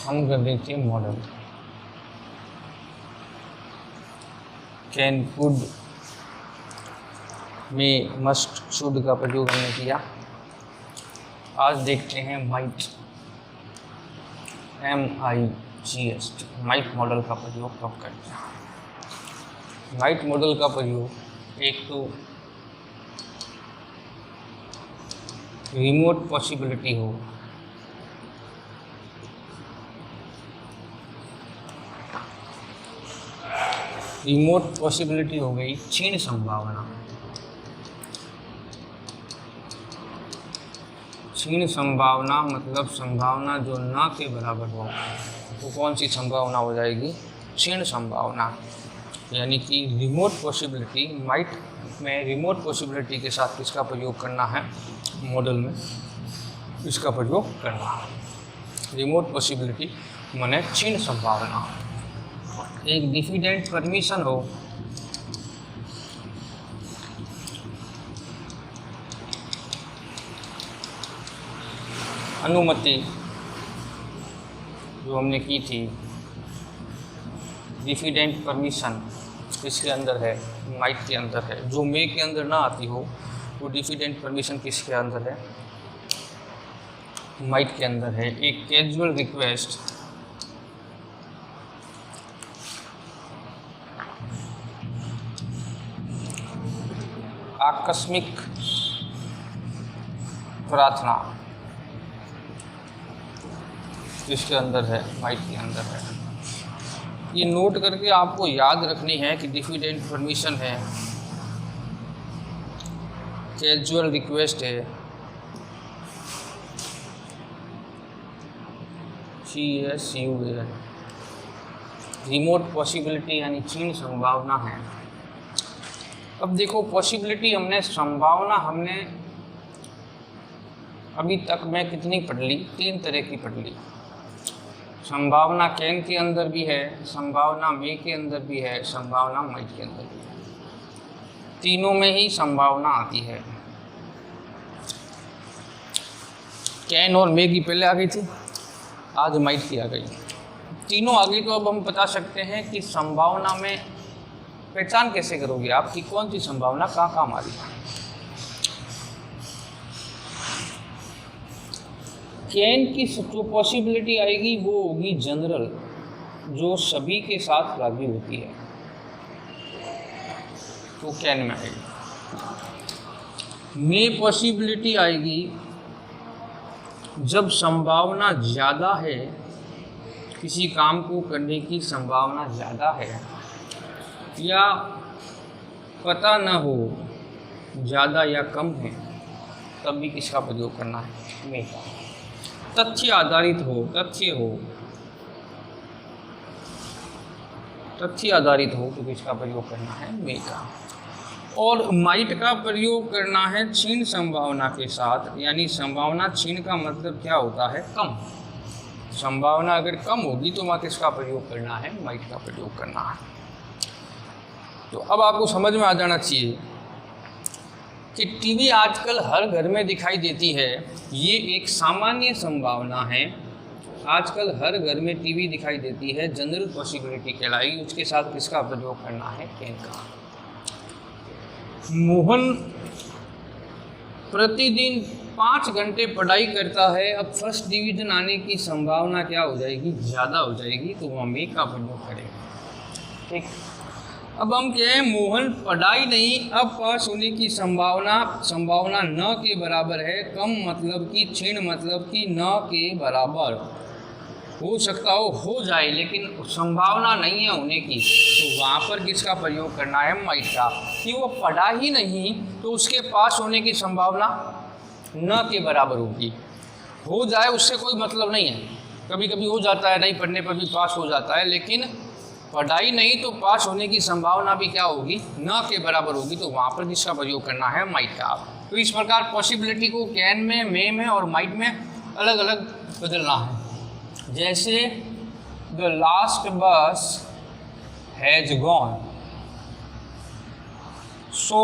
हम कर देते हैं मॉडल। कैन, वुड, में, मस्ट, शुड का प्रयोग हमने किया। आज देखते हैं माइट, MIGHT, माइट मॉडल का प्रयोग कब करते हैं। माइट मॉडल का प्रयोग एक तो रिमोट पॉसिबिलिटी हो, रिमोट पॉसिबिलिटी हो गई क्षीण संभावना। क्षीण संभावना मतलब संभावना जो न के बराबर हो, वो कौन सी संभावना हो जाएगी? क्षीण संभावना। यानी कि रिमोट पॉसिबिलिटी, माइट में रिमोट पॉसिबिलिटी के साथ किसका प्रयोग करना है? मॉडल में इसका प्रयोग करना है। रिमोट पॉसिबिलिटी माने क्षीण संभावना। एक डिफिडेंट परमिशन हो, अनुमति जो हमने की थी, डिफिडेंट परमिशन किसके अंदर है? माइट के अंदर है। जो मे के अंदर ना आती हो वो डिफिडेंट परमिशन किसके अंदर है? माइट के अंदर है। एक कैजुअल रिक्वेस्ट, आकस्मिक प्रार्थना किसके अंदर है? माइट के अंदर है। ये नोट करके आपको याद रखनी है कि डिफिडेंट परमिशन है, कैजुअल रिक्वेस्ट है, CSUAL, रिमोट पॉसिबिलिटी यानी क्षीण संभावना है। अब देखो पॉसिबिलिटी हमने, संभावना हमने अभी तक मैं कितनी पढ़ ली? 3 तरह की पढ़ ली। संभावना कैन के अंदर भी है, संभावना मे के अंदर भी है, संभावना माइट के अंदर भी है। तीनों में ही संभावना आती है। कैन और मे की पहले आ गई थी, आज माइट की आ गई। तीनों आ गई तो अब हम बता सकते हैं कि संभावना में पहचान कैसे करोगे आप कि कौन सी संभावना कहाँ काम आ रही है। कैन की जो पॉसिबिलिटी आएगी वो होगी जनरल, जो सभी के साथ लागू होती है, तो कैन में आएगी। मे पॉसिबिलिटी आएगी जब संभावना ज़्यादा है, किसी काम को करने की संभावना ज़्यादा है, या पता न हो ज़्यादा या कम है, तब भी किसका प्रयोग करना है? मे का। तथ्य आधारित हो, तथ्य आधारित हो तो किसका प्रयोग करना है? मे का। और माइट का प्रयोग करना है क्षीण संभावना के साथ, यानी संभावना क्षीण का मतलब क्या होता है? कम। संभावना अगर कम होगी तो वहाँ किसका प्रयोग करना है? माइट का प्रयोग करना है। तो अब आपको समझ में आ जाना चाहिए कि टीवी आजकल हर घर में दिखाई देती है, ये एक सामान्य संभावना है। आजकल हर घर में टीवी दिखाई देती है, जनरल पॉसिबिलिटी कहलाएगी। उसके साथ किसका प्रयोग करना है? कैन का। मोहन प्रतिदिन 5 घंटे पढ़ाई करता है, अब फर्स्ट डिवीजन आने की संभावना क्या हो जाएगी? ज़्यादा हो जाएगी, तो वह मे का प्रयोग करेगा। ठीक। अब हम कहें मोहन पढ़ाई नहीं, अब पास होने की संभावना न के बराबर है। कम मतलब कि, क्षीण मतलब कि न के बराबर। हो सकता हो जाए, लेकिन संभावना नहीं है होने की, तो वहाँ पर किसका प्रयोग करना है? माइट का। कि वो पढ़ा ही नहीं तो उसके पास होने की संभावना न के बराबर होगी। हो जाए उससे कोई मतलब नहीं है, कभी कभी हो जाता है, नहीं पढ़ने पर भी पास हो जाता है, लेकिन पढ़ाई नहीं तो पास होने की संभावना भी क्या होगी? न के बराबर होगी, तो वहाँ पर किसका प्रयोग करना है? माइट का। तो इस प्रकार पॉसिबिलिटी को कैन में, मे में और माइट में अलग अलग बदलना है। जैसे द लास्ट बस has gone, so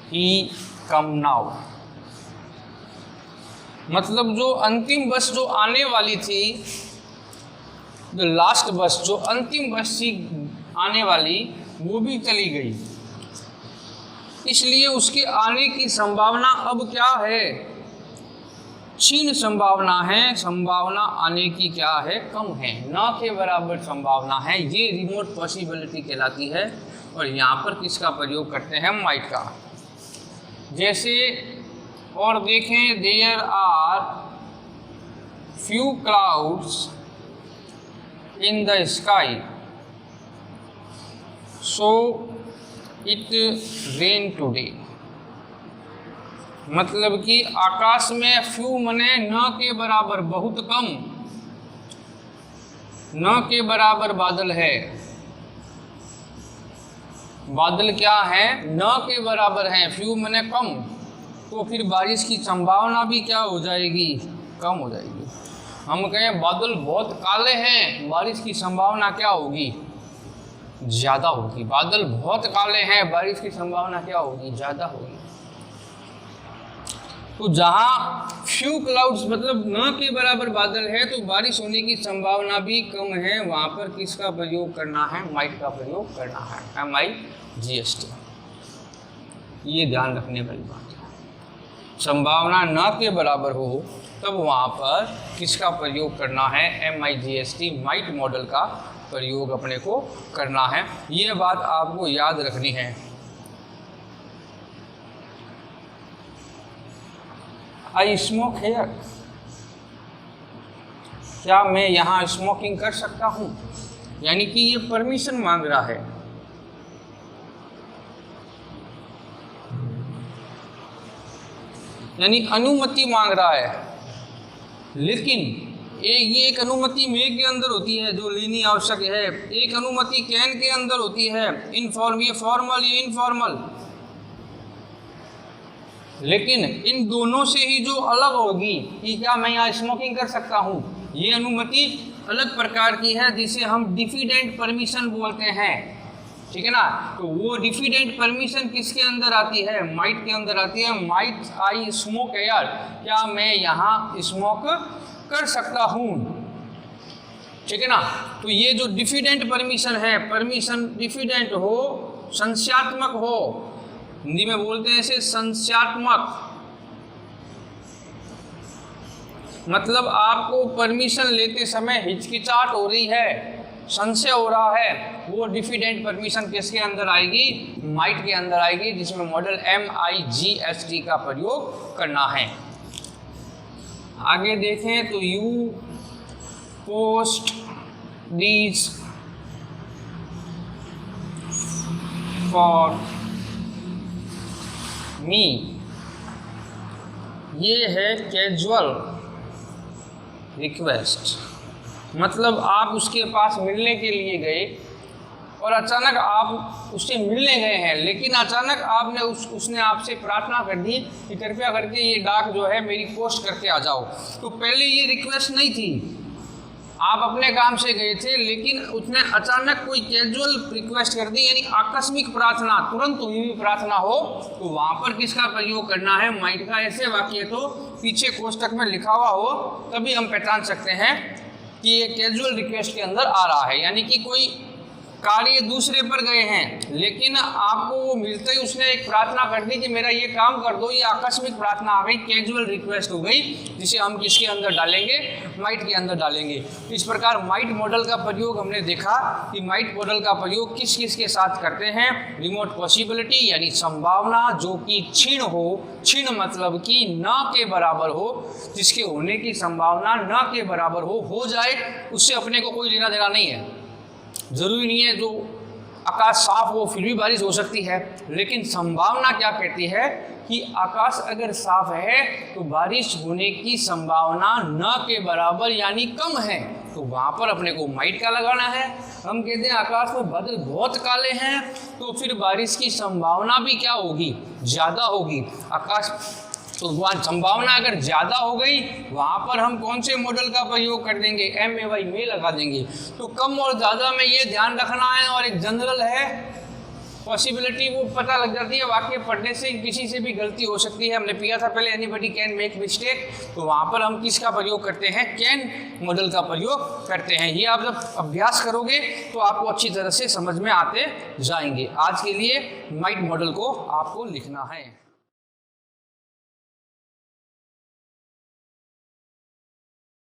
he come now. मतलब जो अंतिम बस जो आने वाली थी द लास्ट बस, जो अंतिम बस थी आने वाली, वो भी चली गई, इसलिए उसके आने की संभावना अब क्या है, क्षीण संभावना है, संभावना आने की क्या है, कम है, न के बराबर संभावना है। ये रिमोट पॉसिबिलिटी कहलाती है। और यहाँ पर किसका प्रयोग करते हैं, माइट का। जैसे और देखें, there are few clouds in the sky so it rain today. मतलब कि आकाश में फ्यू मने न के बराबर, बहुत कम, न के बराबर बादल है। बादल क्या है, न के बराबर है, फ्यू मने कम, तो फिर बारिश की संभावना भी क्या हो जाएगी, कम हो जाएगी। हम कहें बादल बहुत काले हैं, बारिश की संभावना क्या होगी, ज़्यादा होगी। बादल बहुत काले हैं, बारिश की संभावना क्या होगी, ज़्यादा होगी। तो जहाँ फ्यू क्लाउड्स मतलब न के बराबर बादल है तो बारिश होने की संभावना भी कम है, वहाँ पर किसका प्रयोग करना है, माइट का प्रयोग करना है, MIGST। ये ध्यान रखने वाली बात है। संभावना न के बराबर हो तब वहाँ पर किसका प्रयोग करना है, MIGST, माइट मॉडल का प्रयोग अपने को करना है। ये बात आपको याद रखनी है। आई स्मोक हेयर, क्या मैं यहाँ स्मोकिंग कर सकता हूँ, यानी कि ये परमिशन मांग रहा है। यानी अनुमति मांग रहा है, लेकिन ये एक अनुमति में के अंदर होती है जो लेनी आवश्यक है, एक अनुमति कैन के अंदर होती है, ये फॉर्मल, ये इनफॉर्मल। लेकिन इन दोनों से ही जो अलग होगी कि क्या मैं यहाँ स्मोकिंग कर सकता हूँ, ये अनुमति अलग प्रकार की है जिसे हम डिफिडेंट परमिशन बोलते हैं, ठीक है ना। तो वो डिफिडेंट परमिशन किसके अंदर आती है, माइट के अंदर आती है। माइट आई स्मोक एयर, क्या मैं यहाँ स्मोक कर सकता हूँ, ठीक है ना। तो ये जो डिफिडेंट परमिशन है, परमिशन डिफिडेंट हो, संशयात्मक हो, हिंदी में बोलते हैं इसे संशयात्मक, मतलब आपको परमिशन लेते समय हिचकिचाहट हो रही है, संशय हो रहा है, वो डिफिडेंट परमिशन किसके अंदर आएगी, माइट के अंदर आएगी, जिसमें मॉडल MIGST का प्रयोग करना है। आगे देखें तो you post these for me, ये है कैजुअल रिक्वेस्ट, मतलब आप उसके पास मिलने के लिए गए और अचानक आप उससे मिलने गए हैं, लेकिन अचानक आपने उसने आपसे प्रार्थना कर दी कि कृपया करके ये डाक जो है मेरी पोस्ट करके आ जाओ। तो पहले ये रिक्वेस्ट नहीं थी, आप अपने काम से गए थे, लेकिन उसने अचानक कोई कैजुअल रिक्वेस्ट कर दी, यानी आकस्मिक प्रार्थना, तुरंत हुई हुई प्रार्थना हो, तो वहाँ पर किसका प्रयोग करना है, माइट का। ऐसे वाक्य तो पीछे कोष्टक में लिखा हुआ हो तभी हम पहचान सकते हैं कि ये कैजुअल रिक्वेस्ट के अंदर आ रहा है, यानी कि कोई कार्य दूसरे पर गए हैं, लेकिन आपको वो मिलते ही उसने एक प्रार्थना कर दी कि मेरा ये काम कर दो, ये आकस्मिक प्रार्थना आ गई, कैजुअल रिक्वेस्ट हो गई, जिसे हम किसके अंदर डालेंगे, माइट के अंदर डालेंगे। इस प्रकार माइट मॉडल का प्रयोग हमने देखा कि माइट मॉडल का प्रयोग किस किस के साथ करते हैं, रिमोट पॉसिबिलिटी यानी संभावना जो कि क्षीण हो, क्षीण मतलब कि न के बराबर हो, जिसके होने की संभावना न के बराबर हो जाए, उससे अपने को कोई लेना देना नहीं है। जरूरी नहीं है जो आकाश साफ हो फिर भी बारिश हो सकती है, लेकिन संभावना क्या कहती है कि आकाश अगर साफ है तो बारिश होने की संभावना न के बराबर यानी कम है, तो वहाँ पर अपने को माइट का लगाना है। हम कहते हैं आकाश में बादल बहुत काले हैं तो फिर बारिश की संभावना भी क्या होगी, ज़्यादा होगी। आकाश तो वहाँ संभावना अगर ज़्यादा हो गई, वहाँ पर हम कौन से मॉडल का प्रयोग कर देंगे, MAY में लगा देंगे। तो कम और ज़्यादा में ये ध्यान रखना है। और एक जनरल है पॉसिबिलिटी वो पता लग जाती है, वाक्य पढ़ने से किसी से भी गलती हो सकती है। हमने पिया था पहले एनीबडी कैन मेक मिस्टेक, तो वहाँ पर हम किसका प्रयोग करते हैं, कैन मॉडल का प्रयोग करते हैं। ये आप जब अभ्यास करोगे तो आपको अच्छी तरह से समझ में आते जाएंगे। आज के लिए माइट मॉडल को आपको लिखना है।